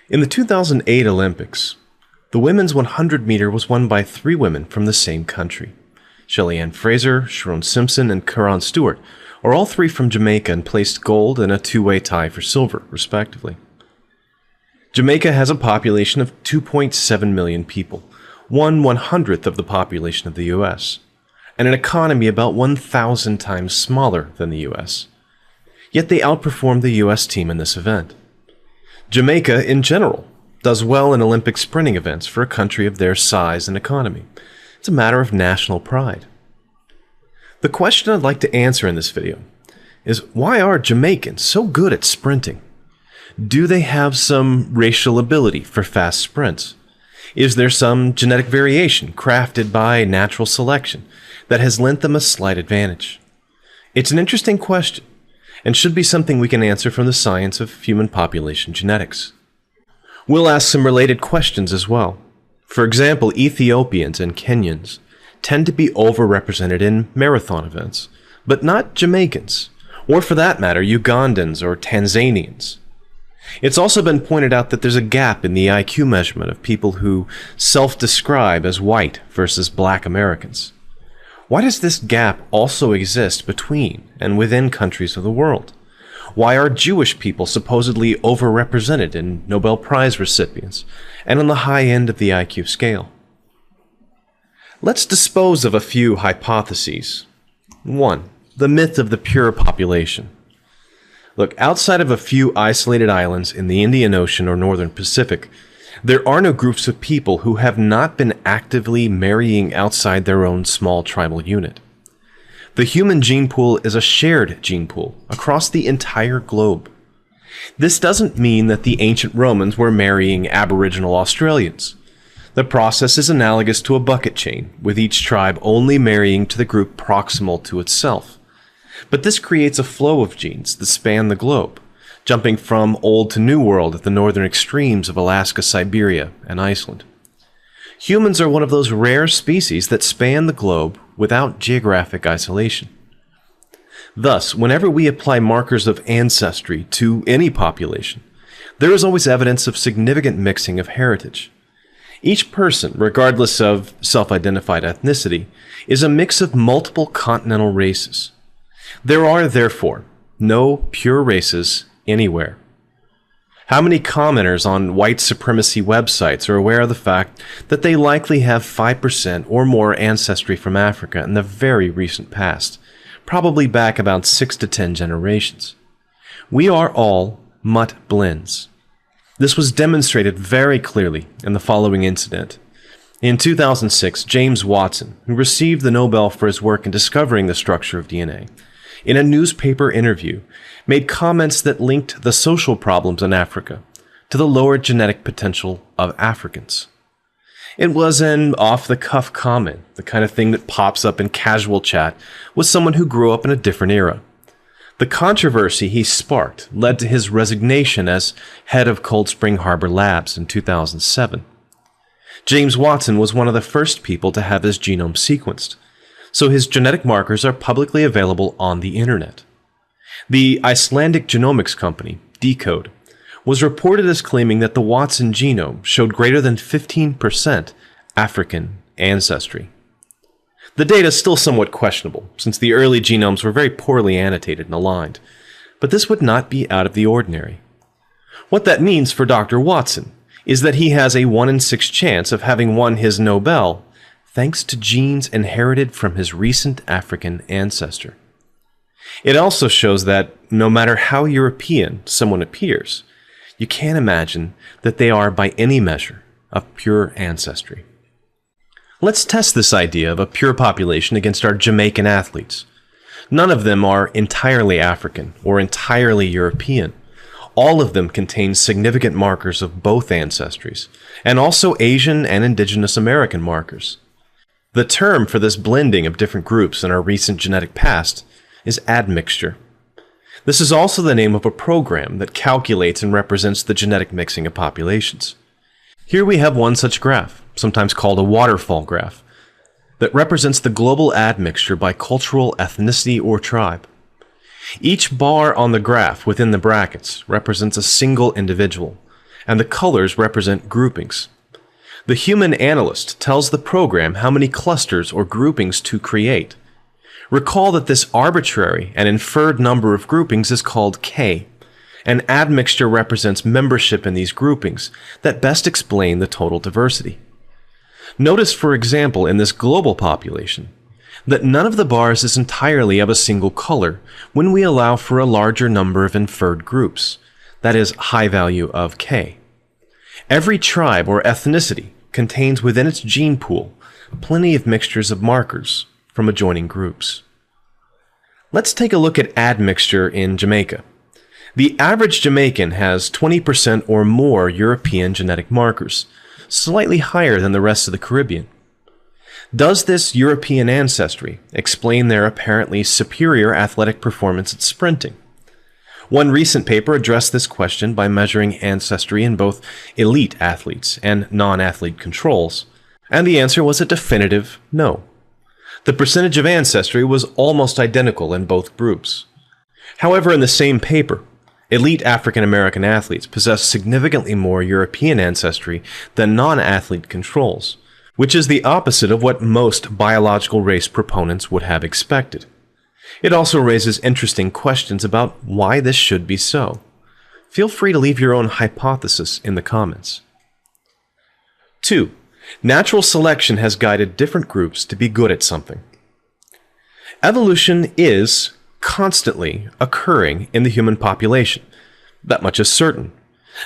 In the 2008 Olympics, the women's 100 meter was won by three women from the same country. Shelly Ann Fraser, Sharon Simpson, and Karan Stewart are all three from Jamaica and placed gold in a two-way tie for silver, respectively. Jamaica has a population of 2.7 million people, 1/100th of the population of the US, and an economy about 1,000 times smaller than the US. Yet they outperformed the US team in this event. Jamaica, in general, does well in Olympic sprinting events for a country of their size and economy. It's a matter of national pride. The question I'd like to answer in this video is, why are Jamaicans so good at sprinting? Do they have some racial ability for fast sprints? Is there some genetic variation crafted by natural selection that has lent them a slight advantage? It's an interesting question, and should be something we can answer from the science of human population genetics. We'll ask some related questions as well. For example, Ethiopians and Kenyans tend to be overrepresented in marathon events, but not Jamaicans, or for that matter, Ugandans or Tanzanians. It's also been pointed out that there's a gap in the IQ measurement of people who self-describe as white versus black Americans. Why does this gap also exist between and within countries of the world? Why are Jewish people supposedly overrepresented in Nobel Prize recipients and on the high end of the IQ scale? Let's dispose of a few hypotheses. 1. The myth of the pure population. Look, outside of a few isolated islands in the Indian Ocean or Northern Pacific, there are no groups of people who have not been actively marrying outside their own small tribal unit. The human gene pool is a shared gene pool across the entire globe. This doesn't mean that the ancient Romans were marrying Aboriginal Australians. The process is analogous to a bucket chain, with each tribe only marrying to the group proximal to itself. But this creates a flow of genes that span the globe, jumping from Old to New World at the northern extremes of Alaska, Siberia, and Iceland. Humans are one of those rare species that span the globe without geographic isolation. Thus, whenever we apply markers of ancestry to any population, there is always evidence of significant mixing of heritage. Each person, regardless of self-identified ethnicity, is a mix of multiple continental races. There are, therefore, no pure races anywhere. How many commenters on white supremacy websites are aware of the fact that they likely have 5% or more ancestry from Africa in the very recent past, probably back about 6 to 10 generations? We are all mutt blends. This was demonstrated very clearly in the following incident. In 2006, James Watson, who received the Nobel for his work in discovering the structure of DNA, in a newspaper interview, made comments that linked the social problems in Africa to the lower genetic potential of Africans. It was an off-the-cuff comment, the kind of thing that pops up in casual chat with someone who grew up in a different era. The controversy he sparked led to his resignation as head of Cold Spring Harbor Labs in 2007. James Watson was one of the first people to have his genome sequenced, so his genetic markers are publicly available on the internet. The Icelandic genomics company, Decode, was reported as claiming that the Watson genome showed greater than 15% African ancestry. The data is still somewhat questionable, since the early genomes were very poorly annotated and aligned, but this would not be out of the ordinary. What that means for Dr. Watson is that he has a 1 in 6 chance of having won his Nobel thanks to genes inherited from his recent African ancestor. It also shows that no matter how European someone appears, you can't imagine that they are by any measure of pure ancestry. Let's test this idea of a pure population against our Jamaican athletes. None of them are entirely African or entirely European. All of them contain significant markers of both ancestries, and also Asian and Indigenous American markers. The term for this blending of different groups in our recent genetic past is admixture. This is also the name of a program that calculates and represents the genetic mixing of populations. Here we have one such graph, sometimes called a waterfall graph, that represents the global admixture by cultural ethnicity or tribe. Each bar on the graph within the brackets represents a single individual, and the colors represent groupings. The human analyst tells the program how many clusters or groupings to create. Recall that this arbitrary and inferred number of groupings is called K. An admixture represents membership in these groupings that best explain the total diversity. Notice, for example, in this global population, that none of the bars is entirely of a single color when we allow for a larger number of inferred groups, that is, high value of K. Every tribe or ethnicity contains within its gene pool plenty of mixtures of markers from adjoining groups. Let's take a look at admixture in Jamaica. The average Jamaican has 20% or more European genetic markers, slightly higher than the rest of the Caribbean. Does this European ancestry explain their apparently superior athletic performance at sprinting? One recent paper addressed this question by measuring ancestry in both elite athletes and non-athlete controls, and the answer was a definitive no. The percentage of ancestry was almost identical in both groups. However, in the same paper, elite African American athletes possess significantly more European ancestry than non-athlete controls, which is the opposite of what most biological race proponents would have expected. It also raises interesting questions about why this should be so. Feel free to leave your own hypothesis in the comments. 2. Natural selection has guided different groups to be good at something. Evolution is constantly occurring in the human population. That much is certain.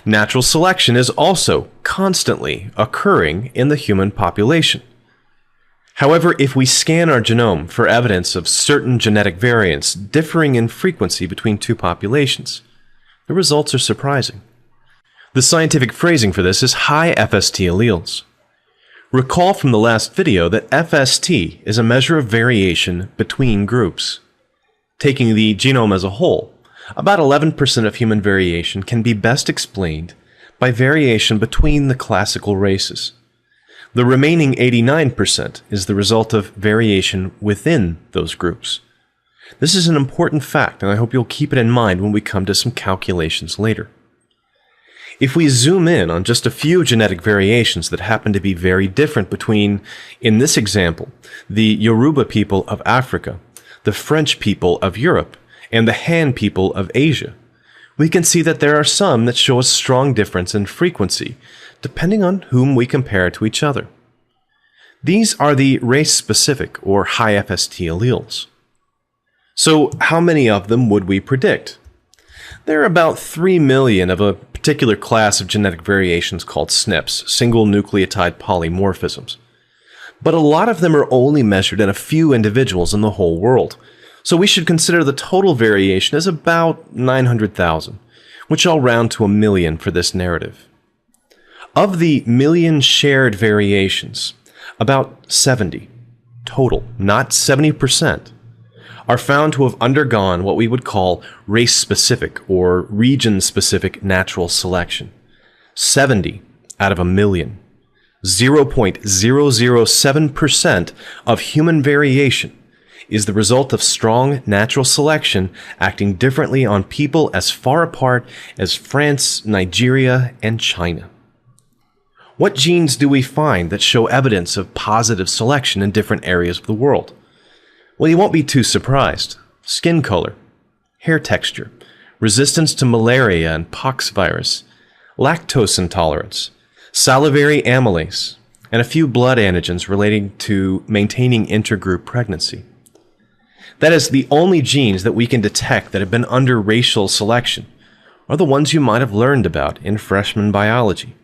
Natural selection is also constantly occurring in the human population. However, if we scan our genome for evidence of certain genetic variants differing in frequency between two populations, the results are surprising. The scientific phrasing for this is high FST alleles. Recall from the last video that FST is a measure of variation between groups. Taking the genome as a whole, about 11% of human variation can be best explained by variation between the classical races. The remaining 89% is the result of variation within those groups. This is an important fact, and I hope you'll keep it in mind when we come to some calculations later. If we zoom in on just a few genetic variations that happen to be very different between, in this example, the Yoruba people of Africa, the French people of Europe, and the Han people of Asia, we can see that there are some that show a strong difference in frequency, depending on whom we compare to each other. These are the race-specific or high FST alleles. So how many of them would we predict? There are about 3 million of a particular class of genetic variations called SNPs, single nucleotide polymorphisms. But a lot of them are only measured in a few individuals in the whole world, so we should consider the total variation as about 900,000, which I'll round to 1 million for this narrative. Of the million shared variations, about 70, total, not 70%, are found to have undergone what we would call race-specific or region-specific natural selection. 70 out of 1 million. 0.007% of human variation is the result of strong natural selection acting differently on people as far apart as France, Nigeria, and China. What genes do we find that show evidence of positive selection in different areas of the world? Well, you won't be too surprised. Skin color, hair texture, resistance to malaria and pox virus, lactose intolerance, salivary amylase, and a few blood antigens relating to maintaining intergroup pregnancy. That is, the only genes that we can detect that have been under racial selection are the ones you might have learned about in freshman biology.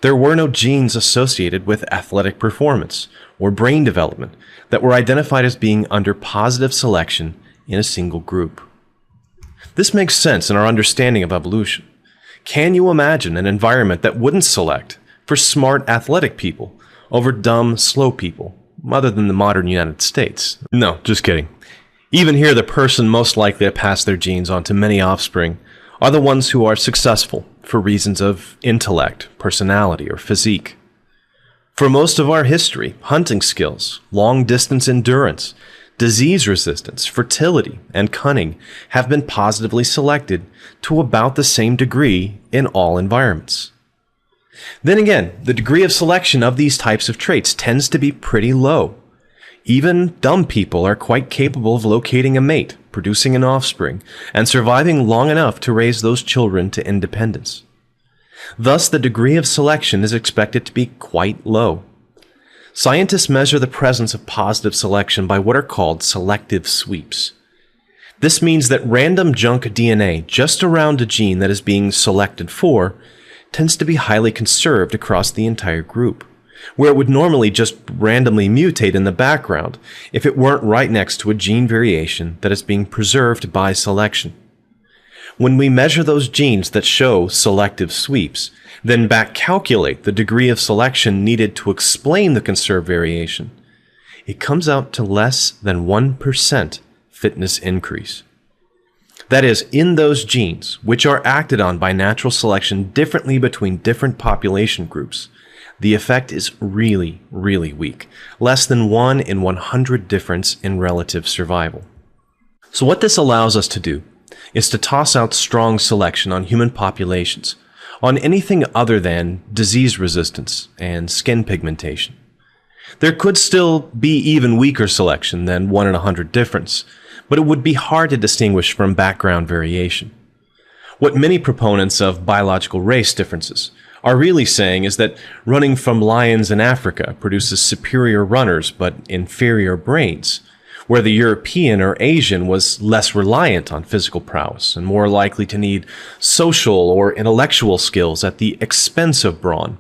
There were no genes associated with athletic performance or brain development that were identified as being under positive selection in a single group. This makes sense in our understanding of evolution. Can you imagine an environment that wouldn't select for smart athletic people over dumb, slow people, other than the modern United States? No, just kidding. Even here, the person most likely to pass their genes on to many offspring are the ones who are successful for reasons of intellect, personality, or physique. For most of our history, hunting skills, long-distance endurance, disease resistance, fertility, and cunning have been positively selected to about the same degree in all environments. Then again, the degree of selection of these types of traits tends to be pretty low. Even dumb people are quite capable of locating a mate, producing an offspring, and surviving long enough to raise those children to independence. Thus, the degree of selection is expected to be quite low. Scientists measure the presence of positive selection by what are called selective sweeps. This means that random junk DNA just around a gene that is being selected for tends to be highly conserved across the entire group, where it would normally just randomly mutate in the background if it weren't right next to a gene variation that is being preserved by selection. When we measure those genes that show selective sweeps, then back calculate the degree of selection needed to explain the conserved variation, it comes out to less than 1% fitness increase. That is, in those genes, which are acted on by natural selection differently between different population groups, the effect is really, really weak, less than 1 in 100 difference in relative survival. So what this allows us to do is to toss out strong selection on human populations, on anything other than disease resistance and skin pigmentation. There could still be even weaker selection than 1 in 100 difference, but it would be hard to distinguish from background variation. What many proponents of biological race differences are really saying is that running from lions in Africa produces superior runners but inferior brains, where the European or Asian was less reliant on physical prowess and more likely to need social or intellectual skills at the expense of brawn.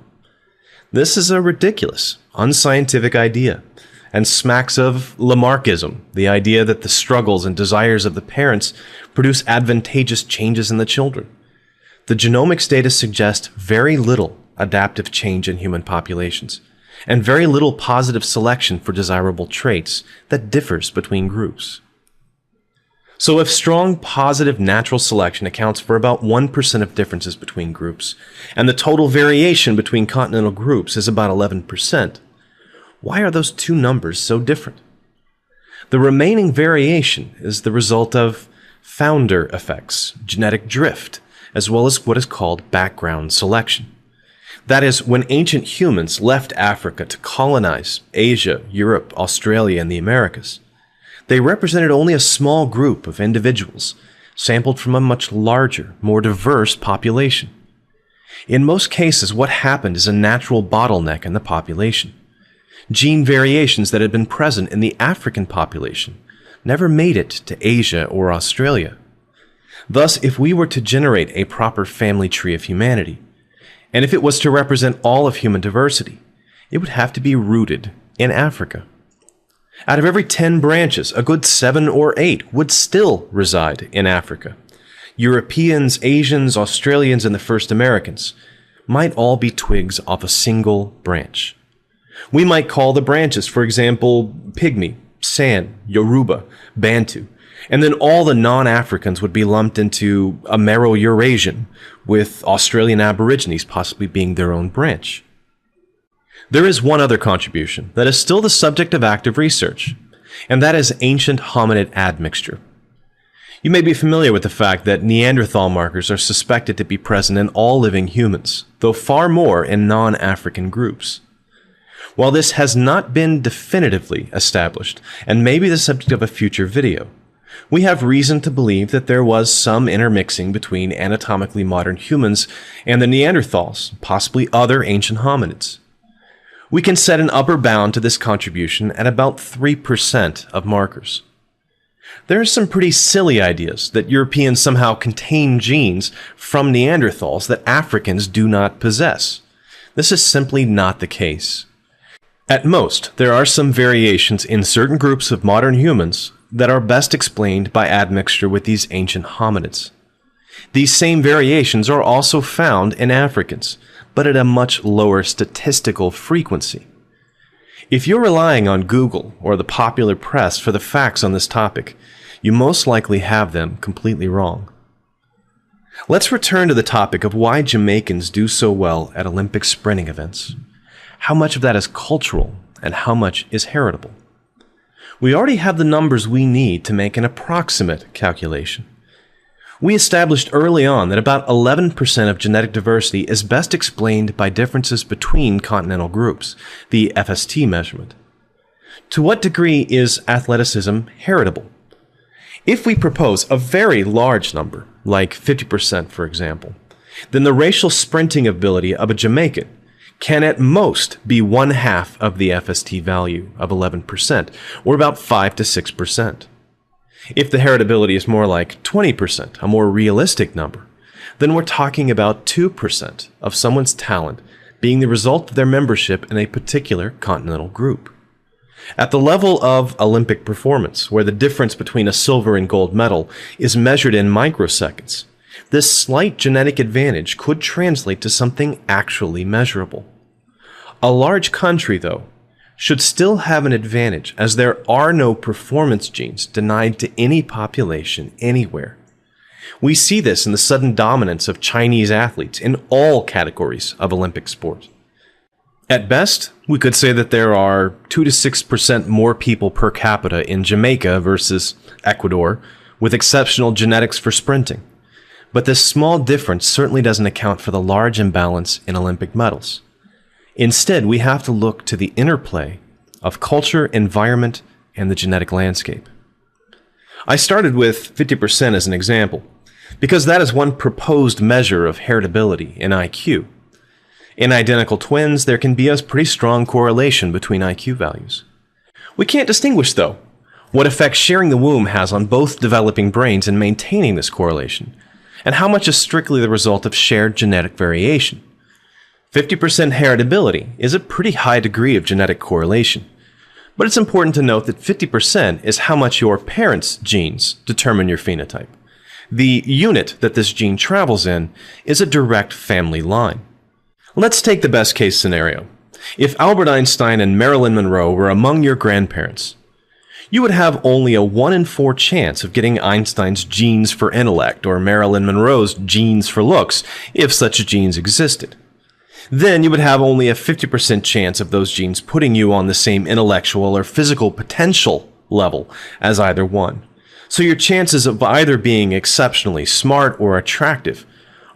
This is a ridiculous, unscientific idea, and smacks of Lamarckism, the idea that the struggles and desires of the parents produce advantageous changes in the children. The genomics data suggest very little adaptive change in human populations, and very little positive selection for desirable traits that differs between groups. So if strong positive natural selection accounts for about 1% of differences between groups, and the total variation between continental groups is about 11%, why are those two numbers so different? The remaining variation is the result of founder effects, genetic drift, as well as what is called background selection. That is, when ancient humans left Africa to colonize Asia, Europe, Australia, and the Americas, they represented only a small group of individuals, sampled from a much larger, more diverse population. In most cases, what happened is a natural bottleneck in the population. Gene variations that had been present in the African population never made it to Asia or Australia. Thus, if we were to generate a proper family tree of humanity, and if it was to represent all of human diversity, it would have to be rooted in Africa. Out of every 10 branches, a good 7 or 8 would still reside in Africa. Europeans, Asians, Australians, and the first Americans might all be twigs off a single branch. We might call the branches, for example, Pygmy, San, Yoruba, Bantu, and then all the non-Africans would be lumped into Amero-Eurasian, with Australian Aborigines possibly being their own branch. There is one other contribution that is still the subject of active research, and that is ancient hominid admixture. You may be familiar with the fact that Neanderthal markers are suspected to be present in all living humans, though far more in non-African groups. While this has not been definitively established, and may be the subject of a future video, we have reason to believe that there was some intermixing between anatomically modern humans and the Neanderthals, possibly other ancient hominids. We can set an upper bound to this contribution at about 3% of markers. There are some pretty silly ideas that Europeans somehow contain genes from Neanderthals that Africans do not possess. This is simply not the case. At most, there are some variations in certain groups of modern humans that are best explained by admixture with these ancient hominids. These same variations are also found in Africans, but at a much lower statistical frequency. If you're relying on Google or the popular press for the facts on this topic, you most likely have them completely wrong. Let's return to the topic of why Jamaicans do so well at Olympic sprinting events. How much of that is cultural and how much is heritable? We already have the numbers we need to make an approximate calculation. We established early on that about 11% of genetic diversity is best explained by differences between continental groups, the FST measurement. To what degree is athleticism heritable? If we propose a very large number, like 50% for example, then the racial sprinting ability of a Jamaican can at most be 1/2 of the FST value of 11%, or about 5 to 6%. If the heritability is more like 20%, a more realistic number, then we're talking about 2% of someone's talent being the result of their membership in a particular continental group. At the level of Olympic performance, where the difference between a silver and gold medal is measured in microseconds, this slight genetic advantage could translate to something actually measurable. A large country, though, should still have an advantage, as there are no performance genes denied to any population anywhere. We see this in the sudden dominance of Chinese athletes in all categories of Olympic sport. At best, we could say that there are 2 to 6% more people per capita in Jamaica versus Ecuador, with exceptional genetics for sprinting. But this small difference certainly doesn't account for the large imbalance in Olympic medals. Instead, we have to look to the interplay of culture, environment, and the genetic landscape. I started with 50% as an example, because that is one proposed measure of heritability in IQ. In identical twins, there can be a pretty strong correlation between IQ values. We can't distinguish, though, what effect sharing the womb has on both developing brains in maintaining this correlation, and how much is strictly the result of shared genetic variation. 50% heritability is a pretty high degree of genetic correlation, but it's important to note that 50% is how much your parents' genes determine your phenotype. The unit that this gene travels in is a direct family line. Let's take the best case scenario. If Albert Einstein and Marilyn Monroe were among your grandparents, you would have only a 1 in 4 chance of getting Einstein's genes for intellect or Marilyn Monroe's genes for looks, if such genes existed. Then you would have only a 50% chance of those genes putting you on the same intellectual or physical potential level as either one. So your chances of either being exceptionally smart or attractive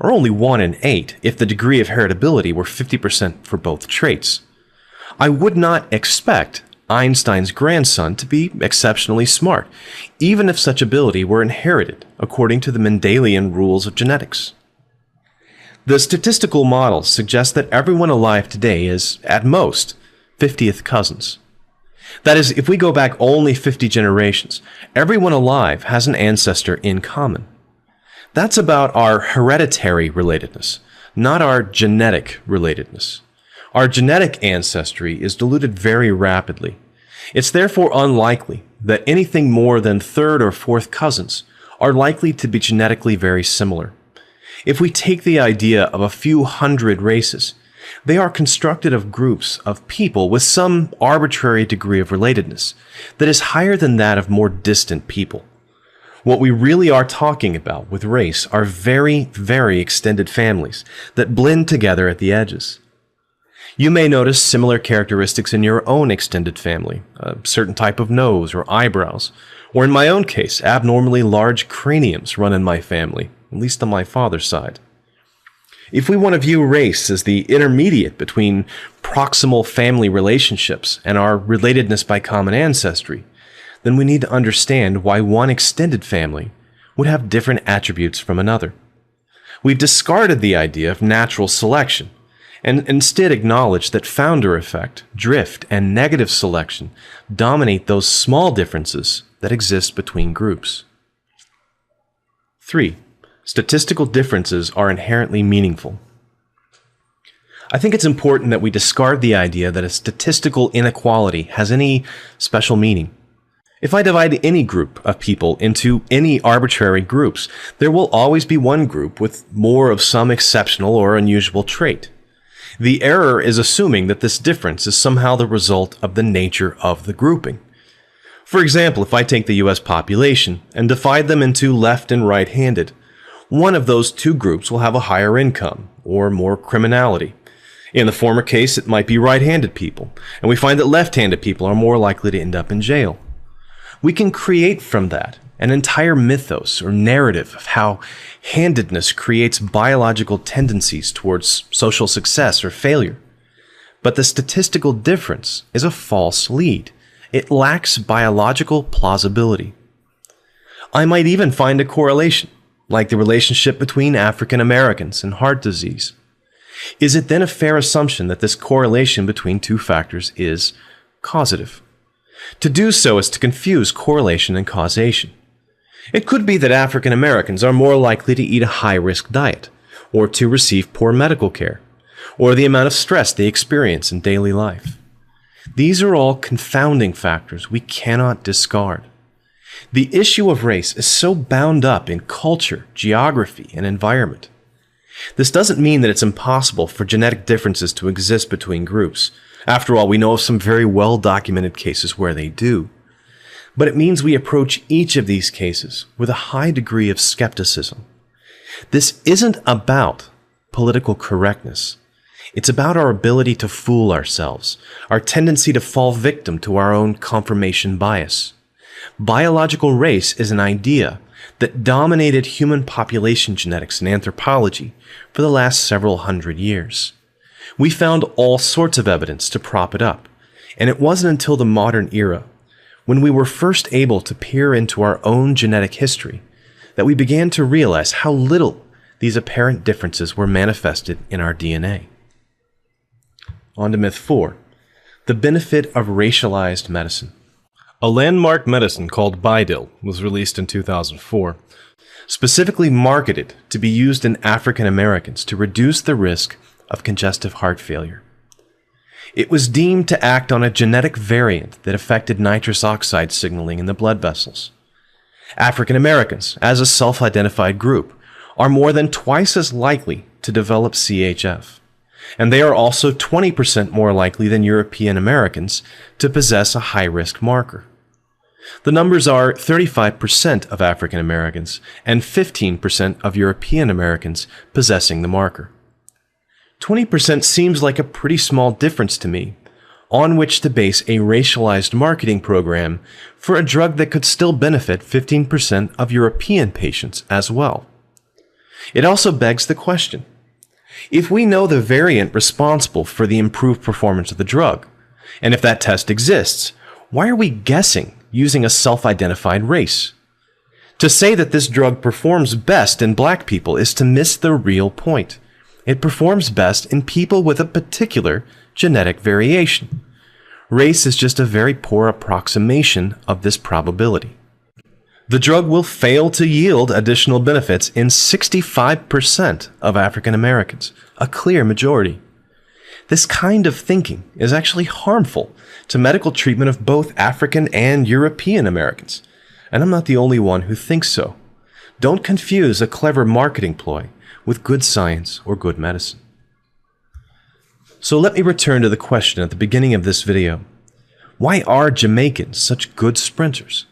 are only 1 in 8 if the degree of heritability were 50% for both traits. I would not expect Einstein's grandson to be exceptionally smart, even if such ability were inherited according to the Mendelian rules of genetics. The statistical models suggest that everyone alive today is, at most, 50th cousins. That is, if we go back only 50 generations, everyone alive has an ancestor in common. That's about our hereditary relatedness, not our genetic relatedness. Our genetic ancestry is diluted very rapidly. It's therefore unlikely that anything more than 3rd or 4th cousins are likely to be genetically very similar. If we take the idea of a few hundred races, they are constructed of groups of people with some arbitrary degree of relatedness that is higher than that of more distant people. What we really are talking about with race are very, very extended families that blend together at the edges. You may notice similar characteristics in your own extended family, a certain type of nose or eyebrows, or in my own case, abnormally large craniums run in my family, at least on my father's side. If we want to view race as the intermediate between proximal family relationships and our relatedness by common ancestry, then we need to understand why one extended family would have different attributes from another. We've discarded the idea of natural selection and instead acknowledged that founder effect, drift, and negative selection dominate those small differences that exist between groups. 3. Statistical differences are inherently meaningful. I think it's important that we discard the idea that a statistical inequality has any special meaning. If I divide any group of people into any arbitrary groups, there will always be one group with more of some exceptional or unusual trait. The error is assuming that this difference is somehow the result of the nature of the grouping. For example, if I take the US population and divide them into left and right-handed, one of those two groups will have a higher income or more criminality. In the former case, it might be right-handed people, and we find that left-handed people are more likely to end up in jail. We can create from that an entire mythos or narrative of how handedness creates biological tendencies towards social success or failure. But the statistical difference is a false lead. It lacks biological plausibility. I might even find a correlation, like the relationship between African Americans and heart disease. Is it then a fair assumption that this correlation between two factors is causative? To do so is to confuse correlation and causation. It could be that African Americans are more likely to eat a high-risk diet, or to receive poor medical care, or the amount of stress they experience in daily life. These are all confounding factors we cannot discard. The issue of race is so bound up in culture, geography, and environment. This doesn't mean that it's impossible for genetic differences to exist between groups. After all, we know of some very well-documented cases where they do. But it means we approach each of these cases with a high degree of skepticism. This isn't about political correctness. It's about our ability to fool ourselves, our tendency to fall victim to our own confirmation bias. Biological race is an idea that dominated human population genetics and anthropology for the last several hundred years. We found all sorts of evidence to prop it up, and it wasn't until the modern era, when we were first able to peer into our own genetic history, that we began to realize how little these apparent differences were manifested in our DNA. On to myth 4, the benefit of racialized medicine. A landmark medicine called Bidil was released in 2004, specifically marketed to be used in African Americans to reduce the risk of congestive heart failure. It was deemed to act on a genetic variant that affected nitrous oxide signaling in the blood vessels. African Americans, as a self-identified group, are more than twice as likely to develop CHF, and they are also 20% more likely than European Americans to possess a high-risk marker. The numbers are 35% of African Americans and 15% of European Americans possessing the marker. 20% seems like a pretty small difference to me, on which to base a racialized marketing program for a drug that could still benefit 15% of European patients as well. It also begs the question, if we know the variant responsible for the improved performance of the drug, and if that test exists, why are we guessing using a self-identified race? To say that this drug performs best in black people is to miss the real point. It performs best in people with a particular genetic variation. Race is just a very poor approximation of this probability. The drug will fail to yield additional benefits in 65% of African Americans, a clear majority. This kind of thinking is actually harmful to medical treatment of both African and European Americans, and I'm not the only one who thinks so. Don't confuse a clever marketing ploy with good science or good medicine. So let me return to the question at the beginning of this video. Why are Jamaicans such good sprinters?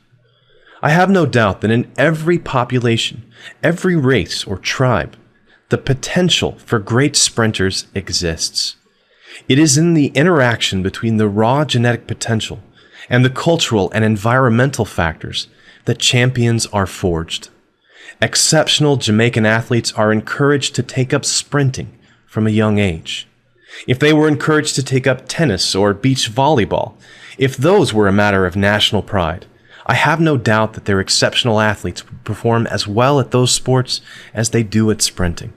I have no doubt that in every population, every race or tribe, the potential for great sprinters exists. It is in the interaction between the raw genetic potential and the cultural and environmental factors that champions are forged. Exceptional Jamaican athletes are encouraged to take up sprinting from a young age. If they were encouraged to take up tennis or beach volleyball, if those were a matter of national pride, I have no doubt that their exceptional athletes would perform as well at those sports as they do at sprinting.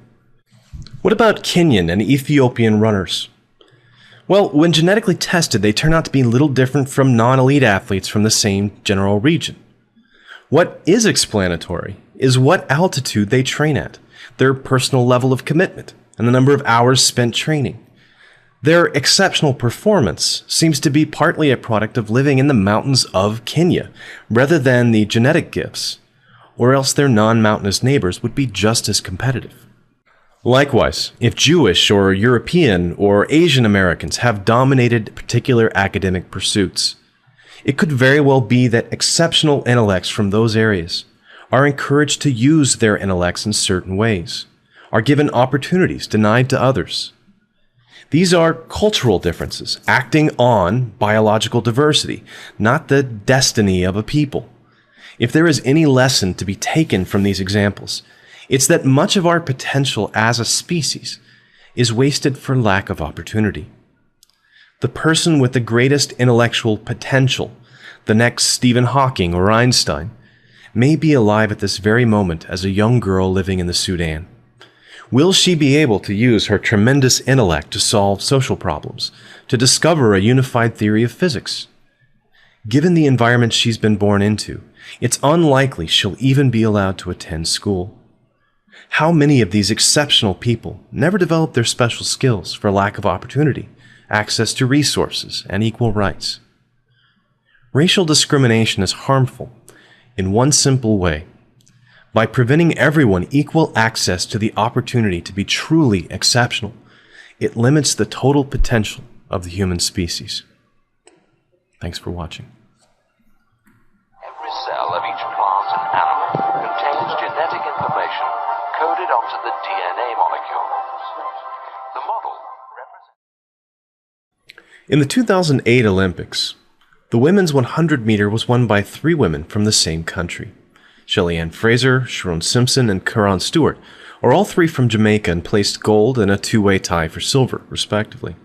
What about Kenyan and Ethiopian runners? Well, when genetically tested, they turn out to be little different from non-elite athletes from the same general region. What is explanatory is what altitude they train at, their personal level of commitment, and the number of hours spent training. Their exceptional performance seems to be partly a product of living in the mountains of Kenya, rather than the genetic gifts, or else their non-mountainous neighbors would be just as competitive. Likewise, if Jewish or European or Asian Americans have dominated particular academic pursuits, it could very well be that exceptional intellects from those areas are encouraged to use their intellects in certain ways, are given opportunities denied to others. These are cultural differences acting on biological diversity, not the destiny of a people. If there is any lesson to be taken from these examples, it's that much of our potential as a species is wasted for lack of opportunity. The person with the greatest intellectual potential, the next Stephen Hawking or Einstein, may be alive at this very moment as a young girl living in the Sudan. Will she be able to use her tremendous intellect to solve social problems, to discover a unified theory of physics? Given the environment she's been born into, it's unlikely she'll even be allowed to attend school. How many of these exceptional people never develop their special skills for lack of opportunity, access to resources, and equal rights? Racial discrimination is harmful in one simple way: by preventing everyone equal access to the opportunity to be truly exceptional. It limits the total potential of the human species. Thanks for watching. Every cell of each plant and animal contains genetic information coded onto the DNA molecules. The model represents... In the 2008 Olympics, the women's 100-meter was won by 3 women from the same country. Shelly-Ann Fraser, Sharon Simpson, and Karan Stewart are all 3 from Jamaica and placed gold and a 2-way tie for silver, respectively.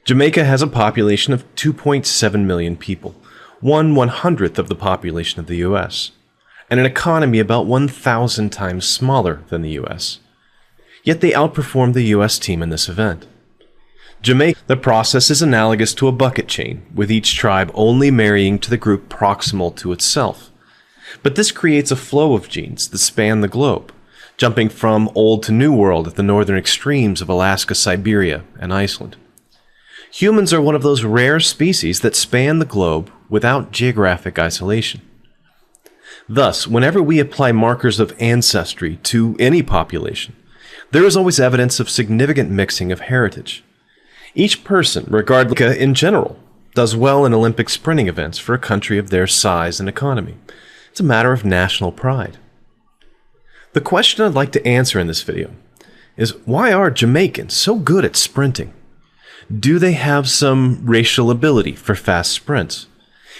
Jamaica has a population of 2.7 million people, 1/100th of the population of the U.S., and an economy about 1,000 times smaller than the U.S. Yet they outperformed the U.S. team in this event. Jamaica, the process is analogous to a bucket chain, with each tribe only marrying to the group proximal to itself. But this creates a flow of genes that span the globe, jumping from Old to New World at the northern extremes of Alaska, Siberia, and Iceland. Humans are one of those rare species that span the globe without geographic isolation. Thus, whenever we apply markers of ancestry to any population, there is always evidence of significant mixing of heritage. Each person, regardless in general, does well in Olympic sprinting events for a country of their size and economy. It's a matter of national pride. The question I'd like to answer in this video is, why are Jamaicans so good at sprinting? Do they have some racial ability for fast sprints?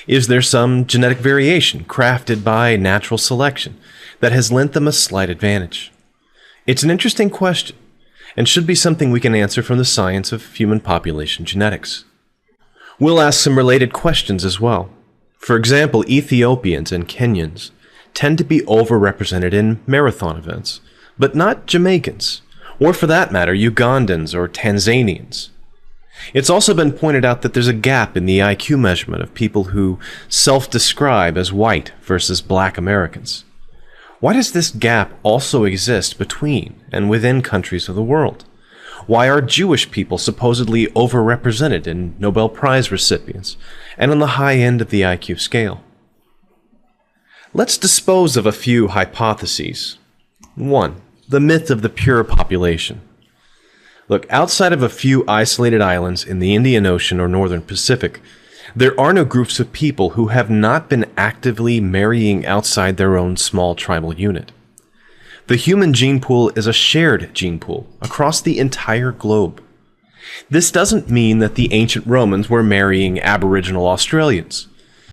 Is there some genetic variation crafted by natural selection that has lent them a slight advantage? It's an interesting question, and should be something we can answer from the science of human population genetics. We'll ask some related questions as well. For example, Ethiopians and Kenyans tend to be overrepresented in marathon events, but not Jamaicans, or for that matter, Ugandans or Tanzanians. It's also been pointed out that there's a gap in the IQ measurement of people who self-describe as white versus black Americans. Why does this gap also exist between and within countries of the world? Why are Jewish people supposedly overrepresented in Nobel Prize recipients and on the high end of the IQ scale? Let's dispose of a few hypotheses. 1. The myth of the pure population. Look, outside of a few isolated islands in the Indian Ocean or Northern Pacific, there are no groups of people who have not been actively marrying outside their own small tribal unit. The human gene pool is a shared gene pool across the entire globe. This doesn't mean that the ancient Romans were marrying Aboriginal Australians,